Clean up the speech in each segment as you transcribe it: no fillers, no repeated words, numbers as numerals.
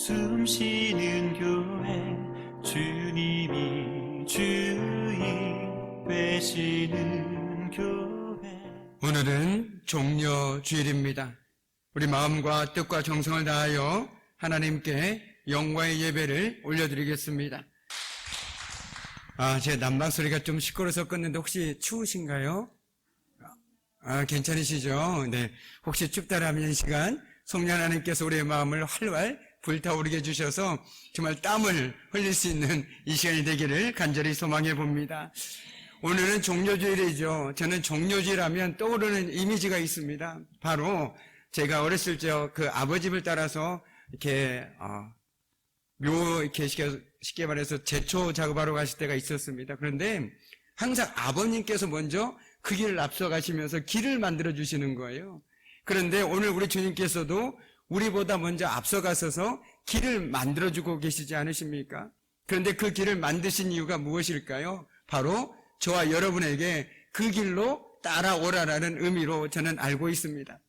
숨쉬는 교회 주님이 주인 되시는 교회. 오늘은 종려 주일입니다. 우리 마음과 뜻과 정성을 다하여 하나님께 영광의 예배를 올려드리겠습니다. 제 난방 소리가 좀 시끄러워서 껐는데 혹시 추우신가요? 괜찮으시죠? 네. 혹시 춥다라면 이 시간 성령 하나님께서 우리의 마음을 활활 불타오르게 해주셔서 정말 땀을 흘릴 수 있는 이 시간이 되기를 간절히 소망해 봅니다. 오늘은 종려주일이죠. 저는 종려주일 하면 떠오르는 이미지가 있습니다. 바로 제가 어렸을 적 그 아버지 집을 따라서 이렇게 이렇게 쉽게 말해서 제초 작업하러 가실 때가 있었습니다. 그런데 항상 아버님께서 먼저 그 길을 앞서 가시면서 길을 만들어 주시는 거예요. 그런데 오늘 우리 주님께서도 우리보다 먼저 앞서 가셔서 길을 만들어 주고 계시지 않으십니까? 그런데 그 길을 만드신 이유가 무엇일까요? 바로 저와 여러분에게 그 길로 따라오라라는 의미로 저는 알고 있습니다.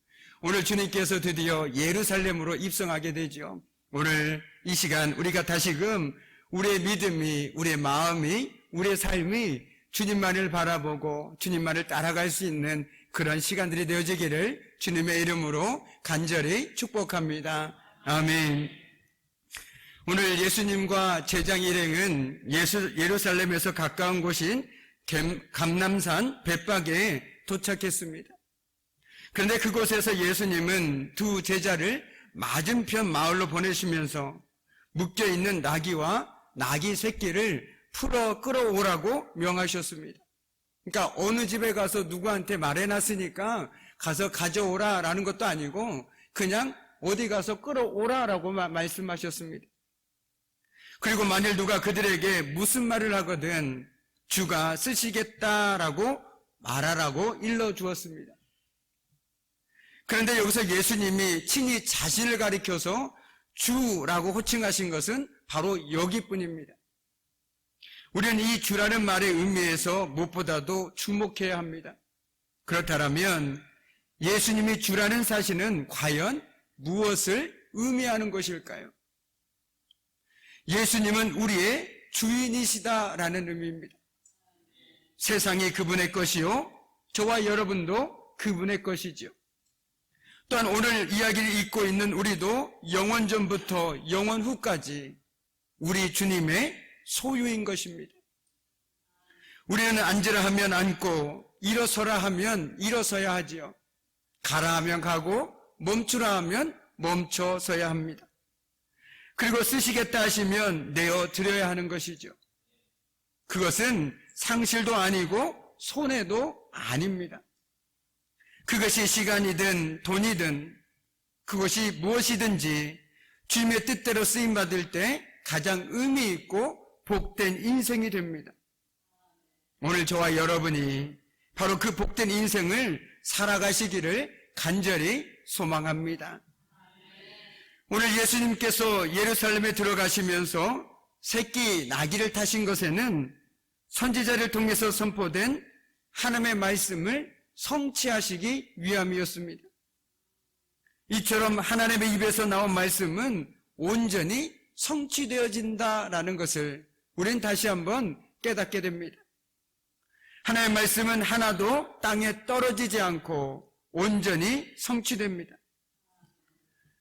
오늘 주님께서 드디어 예루살렘으로 입성하게 되죠. 오늘 이 시간 우리가 다시금 우리의 믿음이, 우리의 마음이, 우리의 삶이 주님만을 바라보고 주님만을 따라갈 수 있는 그런 시간들이 되어지기를 주님의 이름으로 간절히 축복합니다. 아멘. 오늘 예수님과 제장 일행은 예루살렘에서 가까운 곳인 감람산 벳박에 도착했습니다. 그런데 그곳에서 예수님은 두 제자를 맞은편 마을로 보내시면서 묶여있는 나귀와 나귀 새끼를 풀어 끌어오라고 명하셨습니다. 그러니까 어느 집에 가서 누구한테 말해놨으니까 가서 가져오라라는 것도 아니고 그냥 어디 가서 끌어오라라고 말씀하셨습니다. 그리고 만일 누가 그들에게 무슨 말을 하거든 주가 쓰시겠다라고 말하라고 일러주었습니다. 그런데 여기서 예수님이 친히 자신을 가리켜서 주라고 호칭하신 것은 바로 여기뿐입니다. 우리는 이 주라는 말의 의미에서 무엇보다도 주목해야 합니다. 그렇다면 예수님이 주라는 사실은 과연 무엇을 의미하는 것일까요? 예수님은 우리의 주인이시다라는 의미입니다. 세상이 그분의 것이요 저와 여러분도 그분의 것이지요. 또한 오늘 이야기를 읽고 있는 우리도 영원 전부터 영원 후까지 우리 주님의 소유인 것입니다. 우리는 앉으라 하면 앉고 일어서라 하면 일어서야 하지요. 가라 하면 가고 멈추라 하면 멈춰서야 합니다. 그리고 쓰시겠다 하시면 내어 드려야 하는 것이죠. 그것은 상실도 아니고 손해도 아닙니다. 그것이 시간이든 돈이든 그것이 무엇이든지 주님의 뜻대로 쓰임받을 때 가장 의미 있고 복된 인생이 됩니다. 오늘 저와 여러분이 바로 그 복된 인생을 살아가시기를 간절히 소망합니다. 오늘 예수님께서 예루살렘에 들어가시면서 새끼 나귀를 타신 것에는 선지자를 통해서 선포된 하나님의 말씀을 성취하시기 위함이었습니다. 이처럼 하나님의 입에서 나온 말씀은 온전히 성취되어진다라는 것을 우리는 다시 한번 깨닫게 됩니다. 하나님의 말씀은 하나도 땅에 떨어지지 않고 온전히 성취됩니다.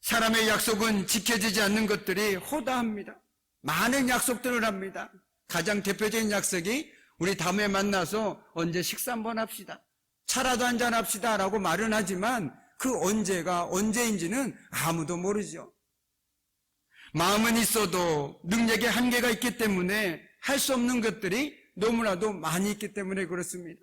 사람의 약속은 지켜지지 않는 것들이 호다합니다. 많은 약속들을 합니다. 가장 대표적인 약속이 우리 다음에 만나서 언제 식사 한번 합시다. 차라도 한잔 합시다 라고 말은 하지만 그 언제가 언제인지는 아무도 모르죠. 마음은 있어도 능력의 한계가 있기 때문에 할 수 없는 것들이 너무나도 많이 있기 때문에 그렇습니다.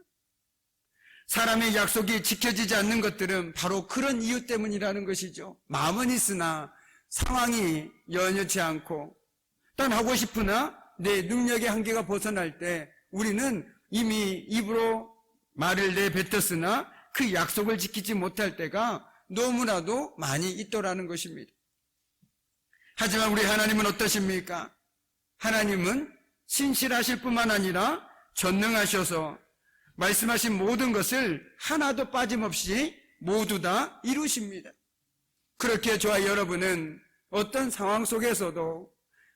사람의 약속이 지켜지지 않는 것들은 바로 그런 이유 때문이라는 것이죠. 마음은 있으나 상황이 여연치 않고 딴 하고 싶으나 내 능력의 한계가 벗어날 때 우리는 이미 입으로 말을 내뱉었으나 그 약속을 지키지 못할 때가 너무나도 많이 있더라는 것입니다. 하지만 우리 하나님은 어떠십니까? 하나님은 신실하실 뿐만 아니라 전능하셔서 말씀하신 모든 것을 하나도 빠짐없이 모두 다 이루십니다. 그렇게 저와 여러분은 어떤 상황 속에서도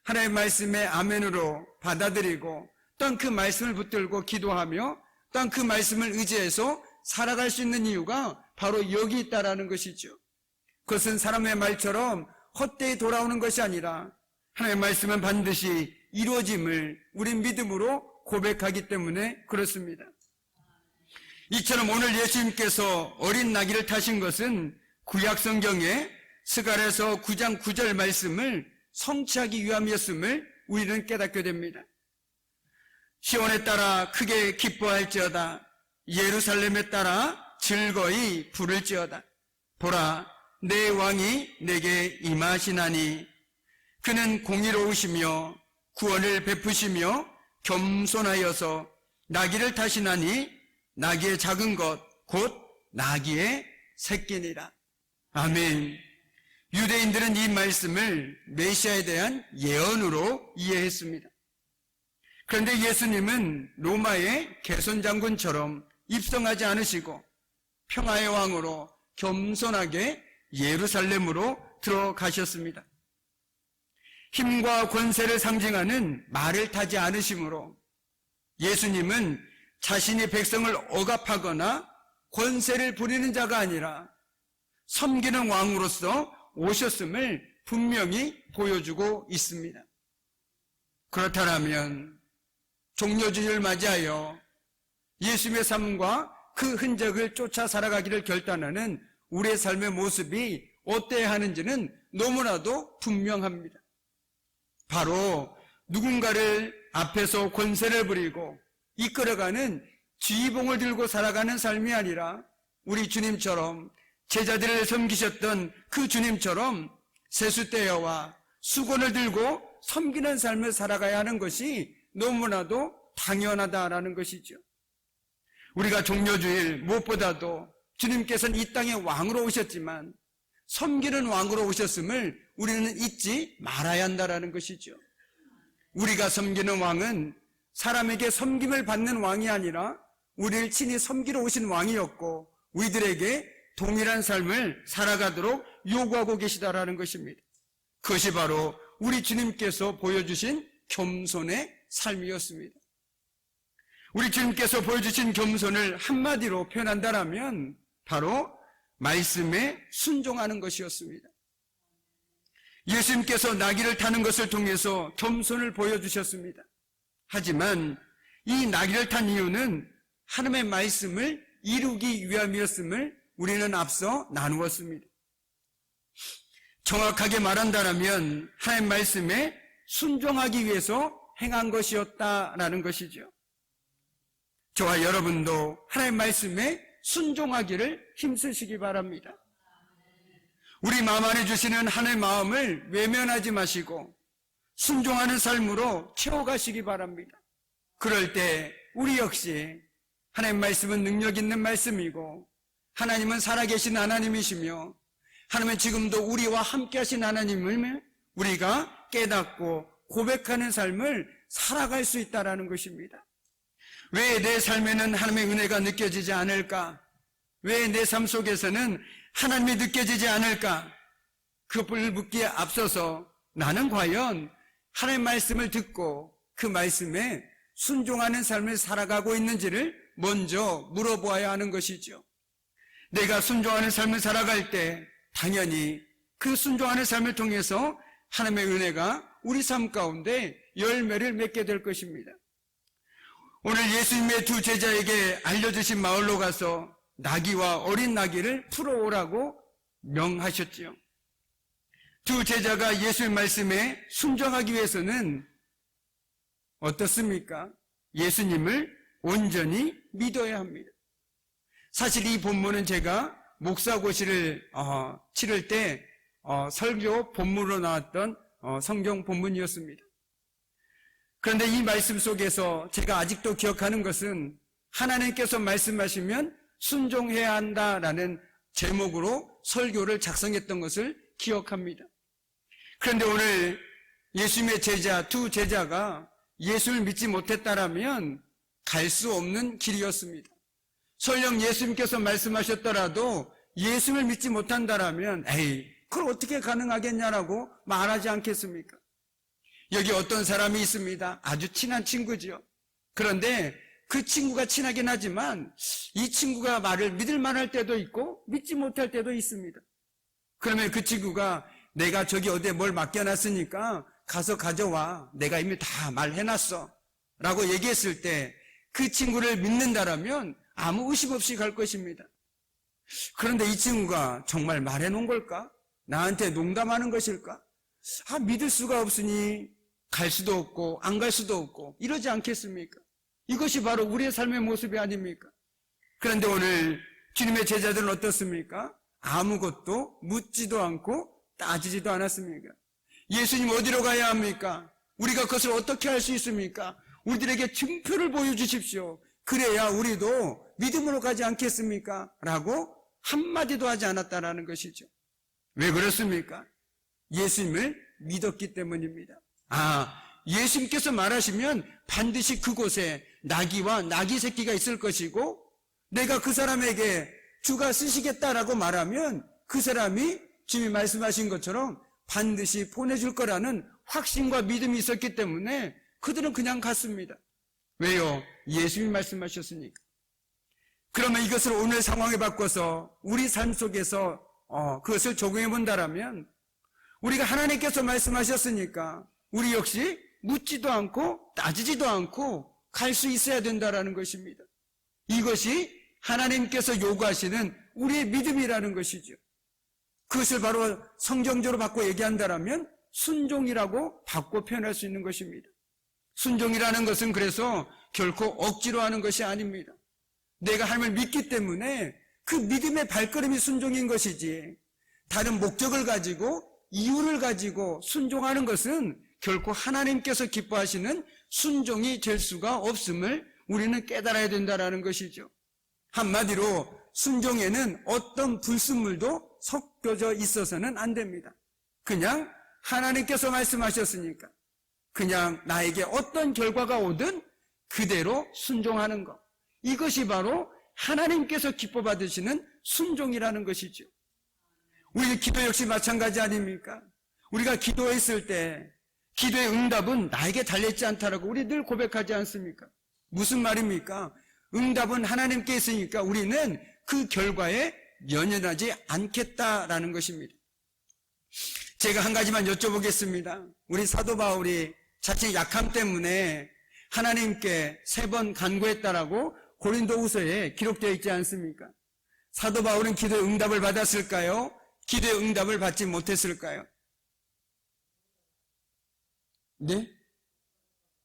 하나님의 말씀에 아멘으로 받아들이고 또한 그 말씀을 붙들고 기도하며 또한 그 말씀을 의지해서 살아갈 수 있는 이유가 바로 여기 있다라는 것이죠. 그것은 사람의 말처럼 헛되이 돌아오는 것이 아니라 하나님의 말씀은 반드시 이루어짐을 우리 믿음으로 고백하기 때문에 그렇습니다. 이처럼 오늘 예수님께서 어린 나귀를 타신 것은 구약 성경의 스가랴서 9장 9절 말씀을 성취하기 위함이었음을 우리는 깨닫게 됩니다. 시온에 따라 크게 기뻐할지어다. 예루살렘에 따라 즐거이 부를지어다. 보라, 내 왕이 내게 임하시나니 그는 공의로우시며 구원을 베푸시며 겸손하여서 나귀를 타시나니 나귀의 작은 것 곧 나귀의 새끼니라. 아멘. 유대인들은 이 말씀을 메시아에 대한 예언으로 이해했습니다. 그런데 예수님은 로마의 개손 장군처럼 입성하지 않으시고 평화의 왕으로 겸손하게 예루살렘으로 들어가셨습니다. 힘과 권세를 상징하는 말을 타지 않으시므로 예수님은 자신이 백성을 억압하거나 권세를 부리는 자가 아니라 섬기는 왕으로서 오셨음을 분명히 보여주고 있습니다. 그렇다면 종려주일을 맞이하여 예수님의 삶과 그 흔적을 쫓아 살아가기를 결단하는 우리의 삶의 모습이 어때야 하는지는 너무나도 분명합니다. 바로 누군가를 앞에서 권세를 부리고 이끌어가는 지휘봉을 들고 살아가는 삶이 아니라 우리 주님처럼 제자들을 섬기셨던 그 주님처럼 세숫대야와 수건을 들고 섬기는 삶을 살아가야 하는 것이 너무나도 당연하다라는 것이죠. 우리가 종려주일 무엇보다도 주님께서는 이 땅에 왕으로 오셨지만 섬기는 왕으로 오셨음을 우리는 잊지 말아야 한다라는 것이죠. 우리가 섬기는 왕은 사람에게 섬김을 받는 왕이 아니라 우리를 친히 섬기러 오신 왕이었고 우리들에게 동일한 삶을 살아가도록 요구하고 계시다라는 것입니다. 그것이 바로 우리 주님께서 보여주신 겸손의 삶이었습니다. 우리 주님께서 보여주신 겸손을 한마디로 표현한다면 바로 말씀에 순종하는 것이었습니다. 예수님께서 나귀를 타는 것을 통해서 겸손을 보여주셨습니다. 하지만 이 나귀를 탄 이유는 하나님의 말씀을 이루기 위함이었음을 우리는 앞서 나누었습니다. 정확하게 말한다면 하나님의 말씀에 순종하기 위해서 행한 것이었다라는 것이죠. 저와 여러분도 하나님의 말씀에 순종하기를 힘쓰시기 바랍니다. 우리 마음 안에 주시는 하나님의 마음을 외면하지 마시고 순종하는 삶으로 채워가시기 바랍니다. 그럴 때 우리 역시 하나님의 말씀은 능력 있는 말씀이고 하나님은 살아계신 하나님이시며 하나님은 지금도 우리와 함께 하신 하나님을 우리가 깨닫고 고백하는 삶을 살아갈 수 있다는 것입니다. 왜 내 삶에는 하나님의 은혜가 느껴지지 않을까? 왜 내 삶 속에서는 하나님이 느껴지지 않을까? 그걸 묻기에 앞서서 나는 과연 하나님의 말씀을 듣고 그 말씀에 순종하는 삶을 살아가고 있는지를 먼저 물어보아야 하는 것이죠. 내가 순종하는 삶을 살아갈 때 당연히 그 순종하는 삶을 통해서 하나님의 은혜가 우리 삶 가운데 열매를 맺게 될 것입니다. 오늘 예수님의 두 제자에게 알려주신 마을로 가서 나귀와 어린 나귀를 풀어오라고 명하셨지요. 두 제자가 예수의 말씀에 순종하기 위해서는 어떻습니까? 예수님을 온전히 믿어야 합니다. 사실 이 본문은 제가 목사고시를 치를 때 설교 본문으로 나왔던 성경 본문이었습니다. 그런데 이 말씀 속에서 제가 아직도 기억하는 것은 하나님께서 말씀하시면 순종해야 한다라는 제목으로 설교를 작성했던 것을 기억합니다. 그런데 오늘 예수님의 제자, 두 제자가 예수를 믿지 못했다라면 갈 수 없는 길이었습니다. 설령 예수님께서 말씀하셨더라도 예수를 믿지 못한다라면 그걸 어떻게 가능하겠냐라고 말하지 않겠습니까? 여기 어떤 사람이 있습니다. 아주 친한 친구죠. 그런데 그 친구가 친하긴 하지만 이 친구가 말을 믿을 만할 때도 있고 믿지 못할 때도 있습니다. 그러면 그 친구가 내가 저기 어디에 뭘 맡겨놨으니까 가서 가져와. 내가 이미 다 말해놨어. 라고 얘기했을 때 그 친구를 믿는다라면 아무 의심 없이 갈 것입니다. 그런데 이 친구가 정말 말해놓은 걸까? 나한테 농담하는 것일까? 믿을 수가 없으니 갈 수도 없고 안 갈 수도 없고 이러지 않겠습니까? 이것이 바로 우리의 삶의 모습이 아닙니까? 그런데 오늘 주님의 제자들은 어떻습니까? 아무것도 묻지도 않고 따지지도 않았습니까? 예수님 어디로 가야 합니까? 우리가 그것을 어떻게 할 수 있습니까? 우리들에게 증표를 보여주십시오. 그래야 우리도 믿음으로 가지 않겠습니까? 라고 한마디도 하지 않았다라는 것이죠. 왜 그렇습니까? 예수님을 믿었기 때문입니다. 예수님께서 말하시면 반드시 그곳에 나귀와 나귀 새끼가 있을 것이고 내가 그 사람에게 주가 쓰시겠다라고 말하면 그 사람이 주님이 말씀하신 것처럼 반드시 보내줄 거라는 확신과 믿음이 있었기 때문에 그들은 그냥 갔습니다. 왜요? 예수님이 말씀하셨으니까. 그러면 이것을 오늘 상황에 바꿔서 우리 삶 속에서 그것을 적용해 본다라면 우리가 하나님께서 말씀하셨으니까 우리 역시 묻지도 않고 따지지도 않고 갈 수 있어야 된다라는 것입니다. 이것이 하나님께서 요구하시는 우리의 믿음이라는 것이죠. 그것을 바로 성경적으로 바꿔 얘기한다라면 순종이라고 바꿔 표현할 수 있는 것입니다. 순종이라는 것은 그래서 결코 억지로 하는 것이 아닙니다. 내가 하나님을 믿기 때문에 그 믿음의 발걸음이 순종인 것이지 다른 목적을 가지고 이유를 가지고 순종하는 것은 결코 하나님께서 기뻐하시는 순종이 될 수가 없음을 우리는 깨달아야 된다는 것이죠. 한마디로 순종에는 어떤 불순물도 섞여져 있어서는 안 됩니다. 그냥 하나님께서 말씀하셨으니까 그냥 나에게 어떤 결과가 오든 그대로 순종하는 것. 이것이 바로 하나님께서 기뻐 받으시는 순종이라는 것이죠. 우리 기도 역시 마찬가지 아닙니까? 우리가 기도했을 때 기도의 응답은 나에게 달려있지 않다라고 우리 늘 고백하지 않습니까? 무슨 말입니까? 응답은 하나님께 있으니까 우리는 그 결과에 연연하지 않겠다라는 것입니다. 제가 한 가지만 여쭤보겠습니다. 우리 사도 바울이 자신의 약함 때문에 하나님께 3번 간구했다라고 고린도후서에 기록되어 있지 않습니까? 사도 바울은 기도의 응답을 받았을까요? 기도의 응답을 받지 못했을까요? 네?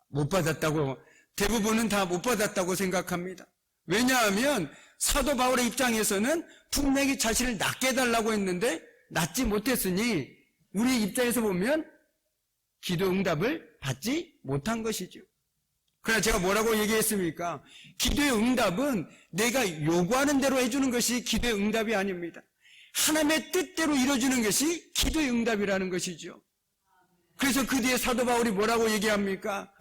못 받았다고, 대부분은 다 못 받았다고 생각합니다. 왜냐하면 사도 바울의 입장에서는 분명히 자신을 낫게 해달라고 했는데 낫지 못했으니 우리 입장에서 보면 기도 응답을 받지 못한 것이죠. 그러나 제가 뭐라고 얘기했습니까? 기도의 응답은 내가 요구하는 대로 해주는 것이 기도의 응답이 아닙니다. 하나님의 뜻대로 이루어지는 것이 기도의 응답이라는 것이죠. 그래서 그 뒤에 사도 바울이 뭐라고 얘기합니까?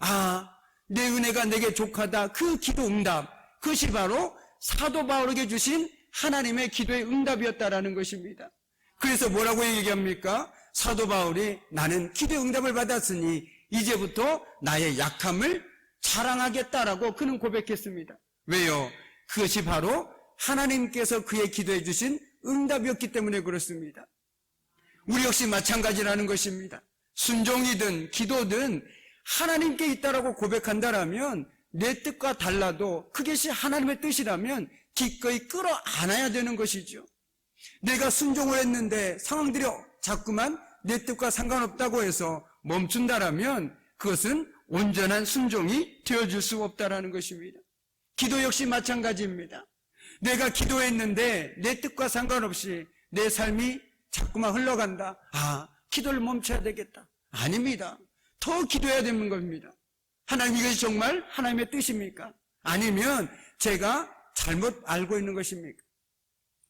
내 은혜가 내게 족하다. 그 기도 응답, 그것이 바로 사도 바울에게 주신 하나님의 기도의 응답이었다라는 것입니다. 그래서 뭐라고 얘기합니까? 사도 바울이 나는 기도의 응답을 받았으니 이제부터 나의 약함을 자랑하겠다라고 그는 고백했습니다. 왜요? 그것이 바로 하나님께서 그의 기도해 주신 응답이었기 때문에 그렇습니다. 우리 역시 마찬가지라는 것입니다. 순종이든 기도든 하나님께 있다라고 고백한다라면 내 뜻과 달라도 그것이 하나님의 뜻이라면 기꺼이 끌어안아야 되는 것이죠. 내가 순종을 했는데 상황들이 자꾸만 내 뜻과 상관없다고 해서 멈춘다라면 그것은 온전한 순종이 되어줄 수 없다라는 것입니다. 기도 역시 마찬가지입니다. 내가 기도했는데 내 뜻과 상관없이 내 삶이 자꾸만 흘러간다. 기도를 멈춰야 되겠다. 아닙니다. 더 기도해야 되는 겁니다. 하나님, 이것이 정말 하나님의 뜻입니까? 아니면 제가 잘못 알고 있는 것입니까?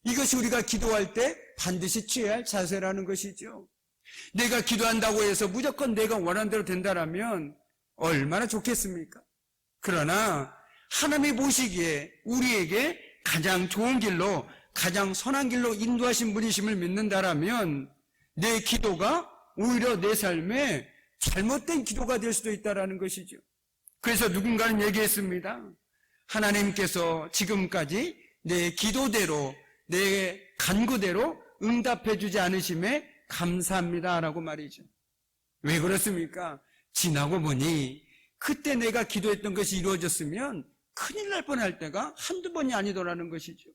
이것이 우리가 기도할 때 반드시 취해야 할 자세라는 것이죠. 내가 기도한다고 해서 무조건 내가 원하는 대로 된다라면 얼마나 좋겠습니까? 그러나 하나님이 보시기에 우리에게 가장 좋은 길로, 가장 선한 길로 인도하신 분이심을 믿는다라면 내 기도가 오히려 내 삶에 잘못된 기도가 될 수도 있다는 것이죠. 그래서 누군가는 얘기했습니다. 하나님께서 지금까지 내 기도대로, 내 간구대로 응답해 주지 않으심에 감사합니다라고 말이죠. 왜 그렇습니까? 지나고 보니 그때 내가 기도했던 것이 이루어졌으면 큰일 날 뻔할 때가 한두 번이 아니더라는 것이죠.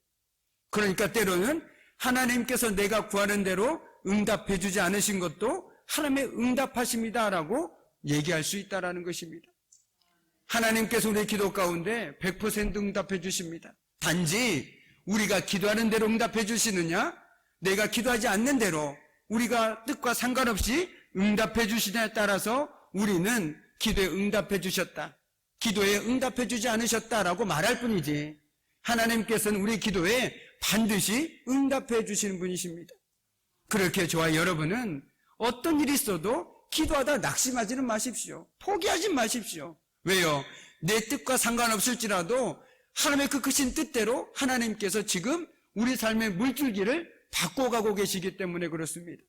그러니까 때로는 하나님께서 내가 구하는 대로 응답해 주지 않으신 것도 하나님의 응답하십니다라고 얘기할 수 있다는 것입니다. 하나님께서 우리의 기도 가운데 100% 응답해 주십니다. 단지 우리가 기도하는 대로 응답해 주시느냐, 내가 기도하지 않는 대로 우리가 뜻과 상관없이 응답해 주시냐에 따라서 우리는 기도에 응답해 주셨다, 기도에 응답해 주지 않으셨다라고 말할 뿐이지, 하나님께서는 우리 기도에 반드시 응답해 주시는 분이십니다. 그렇게 저와 여러분은 어떤 일이 있어도 기도하다 낙심하지는 마십시오. 포기하지 마십시오. 왜요? 내 뜻과 상관없을지라도 하나님의 그 크신 뜻대로 하나님께서 지금 우리 삶의 물줄기를 바꿔가고 계시기 때문에 그렇습니다.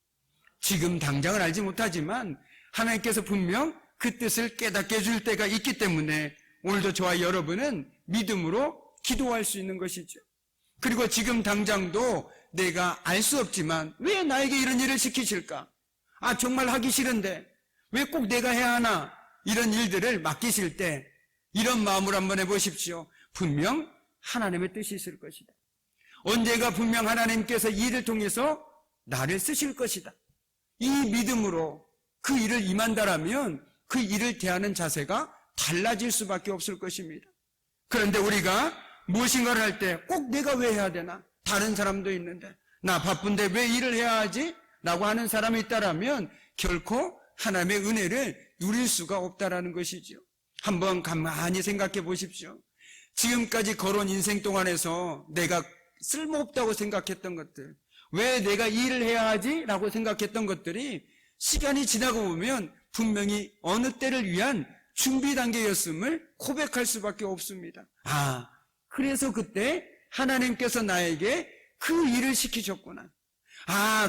지금 당장은 알지 못하지만 하나님께서 분명 그 뜻을 깨닫게 해줄 때가 있기 때문에 오늘도 저와 여러분은 믿음으로 기도할 수 있는 것이죠. 그리고 지금 당장도 내가 알 수 없지만 왜 나에게 이런 일을 시키실까? 정말 하기 싫은데 왜 꼭 내가 해야 하나? 이런 일들을 맡기실 때 이런 마음으로 한번 해보십시오. 분명 하나님의 뜻이 있을 것이다. 언젠가 분명 하나님께서 이 일을 통해서 나를 쓰실 것이다. 이 믿음으로 그 일을 임한다라면 그 일을 대하는 자세가 달라질 수밖에 없을 것입니다. 그런데 우리가 무엇인가를 할 때 꼭 내가 왜 해야 되나? 다른 사람도 있는데 나 바쁜데 왜 일을 해야 하지? 라고 하는 사람이 있다라면 결코 하나님의 은혜를 누릴 수가 없다라는 것이죠. 한번 가만히 생각해 보십시오. 지금까지 걸어온 인생 동안에서 내가 쓸모없다고 생각했던 것들, 왜 내가 이 일을 해야 하지? 라고 생각했던 것들이 시간이 지나고 보면 분명히 어느 때를 위한 준비 단계였음을 고백할 수밖에 없습니다. 그래서 그때 하나님께서 나에게 그 일을 시키셨구나.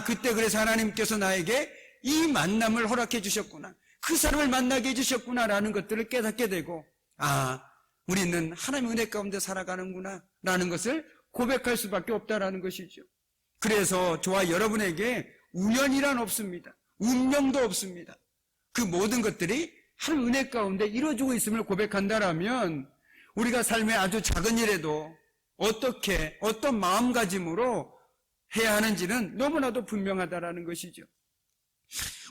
그때 그래서 하나님께서 나에게 이 만남을 허락해 주셨구나. 그 사람을 만나게 해주셨구나라는 것들을 깨닫게 되고, 우리는 하나님의 은혜 가운데 살아가는구나 라는 것을 고백할 수밖에 없다라는 것이죠. 그래서 저와 여러분에게 우연이란 없습니다. 운명도 없습니다. 그 모든 것들이 하나님의 은혜 가운데 이루어지고 있음을 고백한다라면 우리가 삶의 아주 작은 일에도 어떻게, 어떤 마음가짐으로 해야 하는지는 너무나도 분명하다라는 것이죠.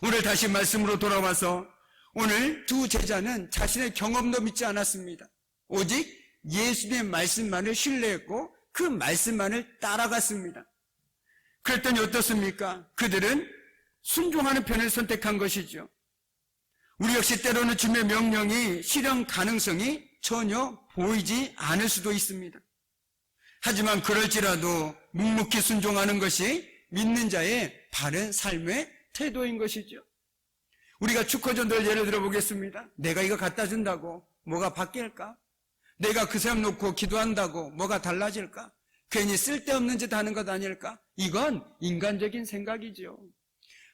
오늘 다시 말씀으로 돌아와서 오늘 두 제자는 자신의 경험도 믿지 않았습니다. 오직 예수님의 말씀만을 신뢰했고 그 말씀만을 따라갔습니다. 그랬더니 어떻습니까? 그들은 순종하는 편을 선택한 것이죠. 우리 역시 때로는 주님의 명령이 실현 가능성이 전혀 보이지 않을 수도 있습니다. 하지만 그럴지라도 묵묵히 순종하는 것이 믿는 자의 바른 삶의 태도인 것이죠. 우리가 축구전들 예를 들어보겠습니다. 내가 이거 갖다 준다고 뭐가 바뀔까? 내가 그 사람 놓고 기도한다고 뭐가 달라질까? 괜히 쓸데없는 짓 하는 것 아닐까? 이건 인간적인 생각이죠.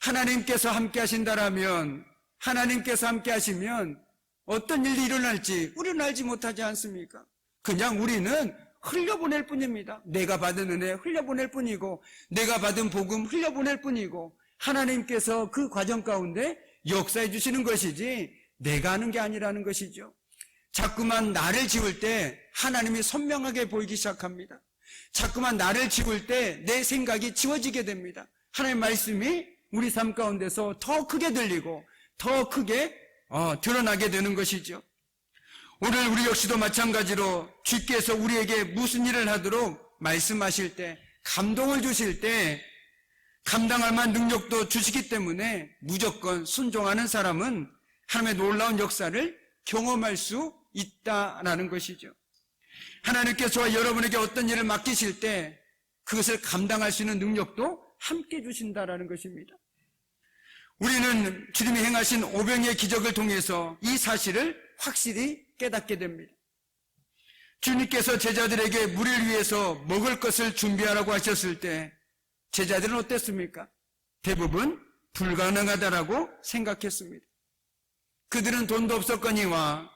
하나님께서 함께 하신다라면, 하나님께서 함께 하시면 어떤 일이 일어날지 우리는 알지 못하지 않습니까? 그냥 우리는 흘려보낼 뿐입니다. 내가 받은 은혜 흘려보낼 뿐이고, 내가 받은 복음 흘려보낼 뿐이고, 하나님께서 그 과정 가운데 역사해 주시는 것이지 내가 하는 게 아니라는 것이죠. 자꾸만 나를 지울 때 하나님이 선명하게 보이기 시작합니다. 자꾸만 나를 지울 때 내 생각이 지워지게 됩니다. 하나님의 말씀이 우리 삶 가운데서 더 크게 들리고 더 크게 드러나게 되는 것이죠. 오늘 우리 역시도 마찬가지로 주께서 우리에게 무슨 일을 하도록 말씀하실 때, 감동을 주실 때 감당할 만한 능력도 주시기 때문에 무조건 순종하는 사람은 하나님의 놀라운 역사를 경험할 수 있다라는 것이죠. 하나님께서 저와 여러분에게 어떤 일을 맡기실 때 그것을 감당할 수 있는 능력도 함께 주신다라는 것입니다. 우리는 주님이 행하신 오병이의 기적을 통해서 이 사실을 확실히 깨닫게 됩니다. 주님께서 제자들에게 무리를 위해서 먹을 것을 준비하라고 하셨을 때 제자들은 어땠습니까? 대부분 불가능하다라고 생각했습니다. 그들은 돈도 없었거니와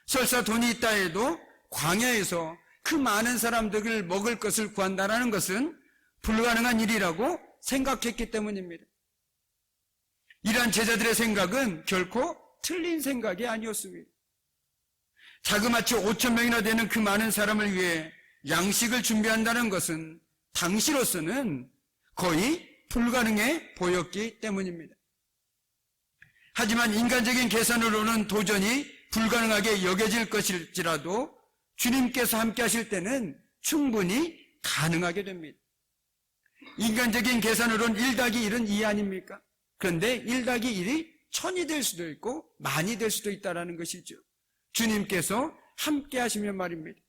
설사 돈이 있다 해도 광야에서 그 많은 사람들을 먹을 것을 구한다는 것은 불가능한 일이라고 생각했기 때문입니다. 이러한 제자들의 생각은 결코 틀린 생각이 아니었습니다. 자그마치 5,000명이나 되는 그 많은 사람을 위해 양식을 준비한다는 것은 당시로서는 거의 불가능해 보였기 때문입니다. 하지만 인간적인 계산으로는 도전이 불가능하게 여겨질 것일지라도 주님께서 함께 하실 때는 충분히 가능하게 됩니다. 인간적인 계산으로는 1+1은 2 아닙니까? 그런데 1+1이 1000이 될 수도 있고 많이 될 수도 있다는 것이죠. 주님께서 함께 하시면 말입니다.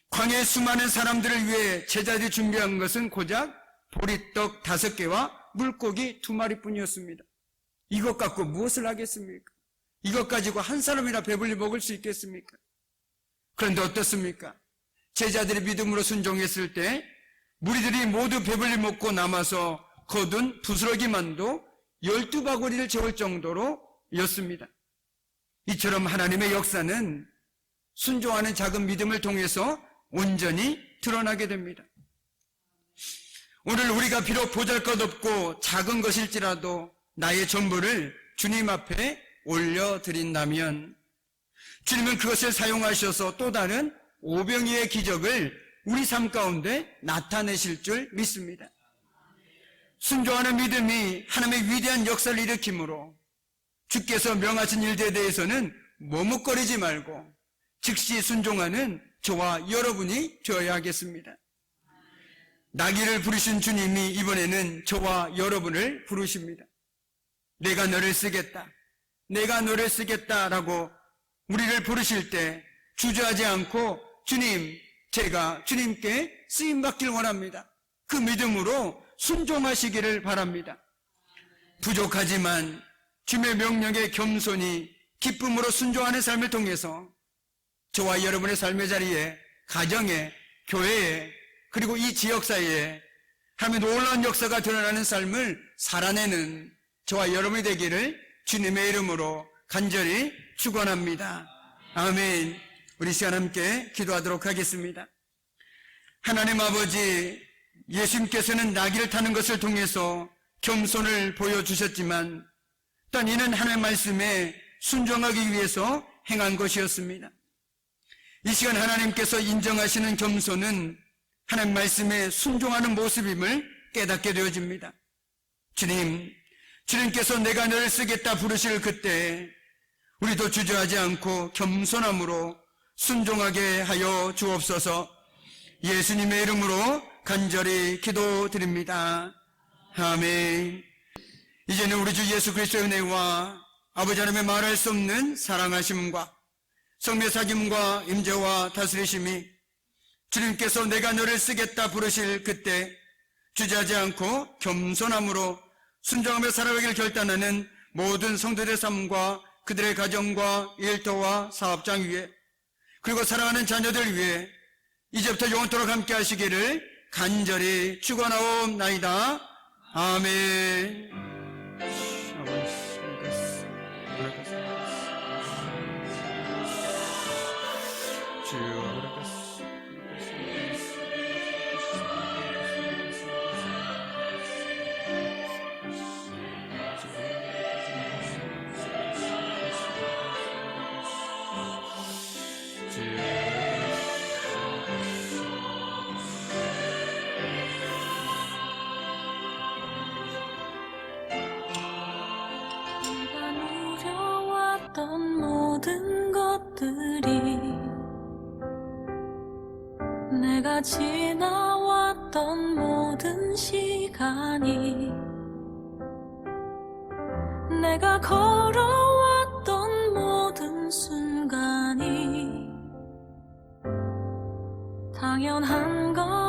광야의 수많은 사람들을 위해 제자들이 준비한 것은 고작 보리떡 5개와 물고기 2마리뿐이었습니다. 이것 갖고 무엇을 하겠습니까? 이것 가지고 한 사람이나 배불리 먹을 수 있겠습니까? 그런데 어떻습니까? 제자들이 믿음으로 순종했을 때 무리들이 모두 배불리 먹고 남아서 거둔 부스러기만도 12바구니를 채울 정도로 였습니다. 이처럼 하나님의 역사는 순종하는 작은 믿음을 통해서 온전히 드러나게 됩니다. 오늘 우리가 비록 보잘것없고 작은 것일지라도 나의 전부를 주님 앞에 올려드린다면 주님은 그것을 사용하셔서 또 다른 오병이의 기적을 우리 삶 가운데 나타내실 줄 믿습니다. 순종하는 믿음이 하나님의 위대한 역사를 일으키므로 주께서 명하신 일들에 대해서는 머뭇거리지 말고 즉시 순종하는 저와 여러분이 되어야 하겠습니다. 나귀를 부르신 주님이 이번에는 저와 여러분을 부르십니다. 내가 너를 쓰겠다. 내가 너를 쓰겠다라고 우리를 부르실 때 주저하지 않고 주님, 제가 주님께 쓰임받길 원합니다. 그 믿음으로 순종하시기를 바랍니다. 부족하지만 주님의 명령에 겸손히 기쁨으로 순종하는 삶을 통해서 저와 여러분의 삶의 자리에, 가정에, 교회에, 그리고 이 지역사회에 하나님의 놀라운 역사가 드러나는 삶을 살아내는 저와 여러분이 되기를 주님의 이름으로 간절히 축원합니다. 아멘. 우리 시간 함께 기도하도록 하겠습니다. 하나님 아버지, 예수님께서는 나귀를 타는 것을 통해서 겸손을 보여주셨지만 또한 이는 하나님의 말씀에 순종하기 위해서 행한 것이었습니다. 이 시간 하나님께서 인정하시는 겸손은 하나님 말씀에 순종하는 모습임을 깨닫게 되어집니다. 주님께서 내가 너를 쓰겠다 부르실 그때 우리도 주저하지 않고 겸손함으로 순종하게 하여 주옵소서. 예수님의 이름으로 간절히 기도드립니다. 아멘. 이제는 우리 주 예수 그리스도의 은혜와 아버지 하나님의 말할 수 없는 사랑하심과 성령의 사귐과 임재와 다스리심이 주님께서 내가 너를 쓰겠다 부르실 그때 주저하지 않고 겸손함으로 순종하며 살아가기를 결단하는 모든 성도들의 삶과 그들의 가정과 일터와 사업장 위에 그리고 사랑하는 자녀들 위해 이제부터 영원토록 함께 하시기를 간절히 축원하옵나이다. 아멘. 모든 것들이 내가 지나왔던 모든 시간이 내가 걸어왔던 모든 순간이 당연한 것